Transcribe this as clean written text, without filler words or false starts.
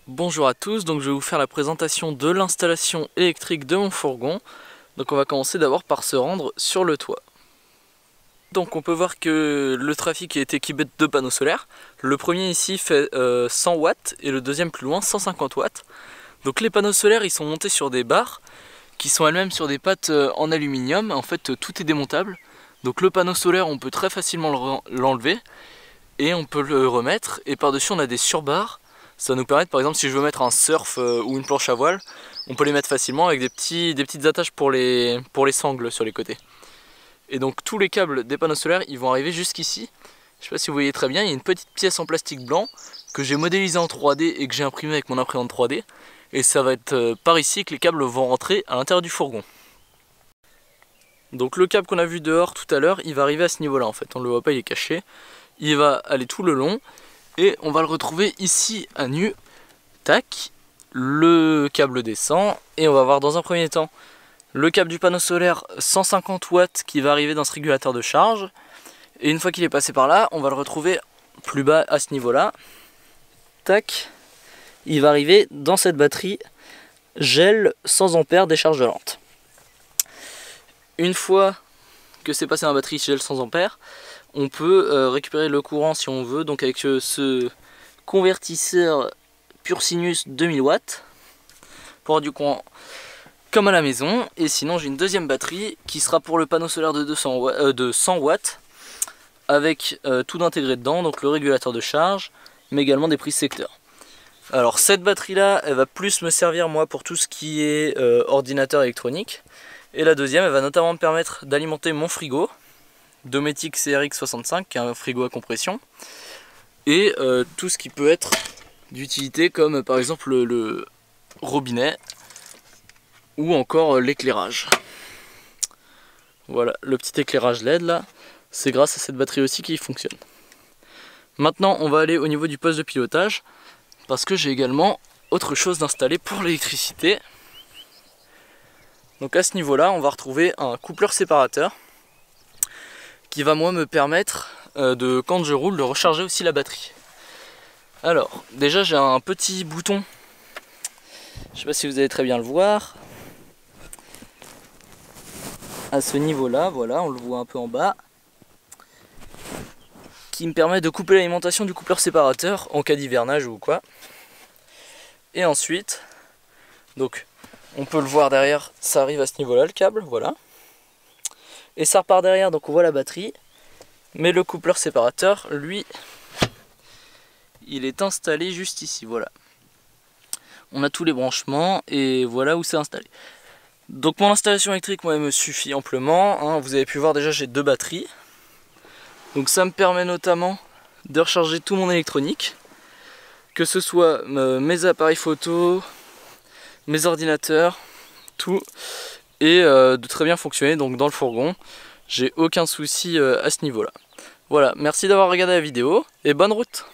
Bonjour à tous, donc je vais vous faire la présentation de l'installation électrique de mon fourgon. Donc on va commencer d'abord par se rendre sur le toit. Donc on peut voir que le trafic est équipé de deux panneaux solaires. Le premier ici fait 100 watts et le deuxième plus loin 150 watts. Donc les panneaux solaires ils sont montés sur des barres qui sont elles-mêmes sur des pattes en aluminium. En fait tout est démontable. Donc le panneau solaire on peut très facilement l'enlever et on peut le remettre. Et par-dessus on a des surbarres. Ça va nous permettre, par exemple, si je veux mettre un surf ou une planche à voile, on peut les mettre facilement avec des petites attaches pour les sangles sur les côtés. Et donc tous les câbles des panneaux solaires, ils vont arriver jusqu'ici. Je sais pas si vous voyez très bien, il y a une petite pièce en plastique blanc que j'ai modélisée en 3D et que j'ai imprimée avec mon imprimante 3D. Et ça va être par ici que les câbles vont rentrer à l'intérieur du fourgon. Donc le câble qu'on a vu dehors tout à l'heure, il va arriver à ce niveau-là en fait. On ne le voit pas, il est caché. Il va aller tout le long. Et on va le retrouver ici à nu. Tac, le câble descend et on va voir dans un premier temps le câble du panneau solaire 150 watts qui va arriver dans ce régulateur de charge. Et une fois qu'il est passé par là, on va le retrouver plus bas à ce niveau-là. Tac, il va arriver dans cette batterie gel 100 ampères décharge lente. Une fois que c'est passé dans la batterie gel 100 ampères, on peut récupérer le courant si on veut, donc avec ce convertisseur Pursinus 2000 watts pour avoir du courant comme à la maison. Et sinon j'ai une deuxième batterie qui sera pour le panneau solaire de 100 watts avec tout intégré dedans, donc le régulateur de charge mais également des prises secteurs. Alors cette batterie là elle va plus me servir moi pour tout ce qui est ordinateur électronique, et la deuxième elle va notamment me permettre d'alimenter mon frigo Dometic CRX65 qui est un frigo à compression, et tout ce qui peut être d'utilité comme par exemple le robinet ou encore l'éclairage. Voilà, le petit éclairage LED là, c'est grâce à cette batterie aussi qu'il fonctionne. Maintenant on va aller au niveau du poste de pilotage parce que j'ai également autre chose d'installer pour l'électricité. Donc à ce niveau là on va retrouver un coupleur séparateur qui va moi me permettre de, quand je roule, de recharger aussi la batterie. Alors déjà j'ai un petit bouton, je sais pas si vous allez très bien le voir, à ce niveau là, voilà, on le voit un peu en bas, qui me permet de couper l'alimentation du coupleur séparateur en cas d'hivernage ou quoi. Et ensuite, donc on peut le voir derrière, ça arrive à ce niveau là le câble, voilà. Et ça repart derrière, donc on voit la batterie. Mais le coupleur séparateur, lui, il est installé juste ici, voilà. On a tous les branchements et voilà où c'est installé. Donc mon installation électrique, moi, elle me suffit amplement, hein. Vous avez pu voir déjà, j'ai deux batteries. Donc ça me permet notamment de recharger tout mon électronique. Que ce soit mes appareils photo, mes ordinateurs, tout. Et de très bien fonctionner donc dans le fourgon. J'ai aucun souci à ce niveau là. Voilà, merci d'avoir regardé la vidéo et bonne route.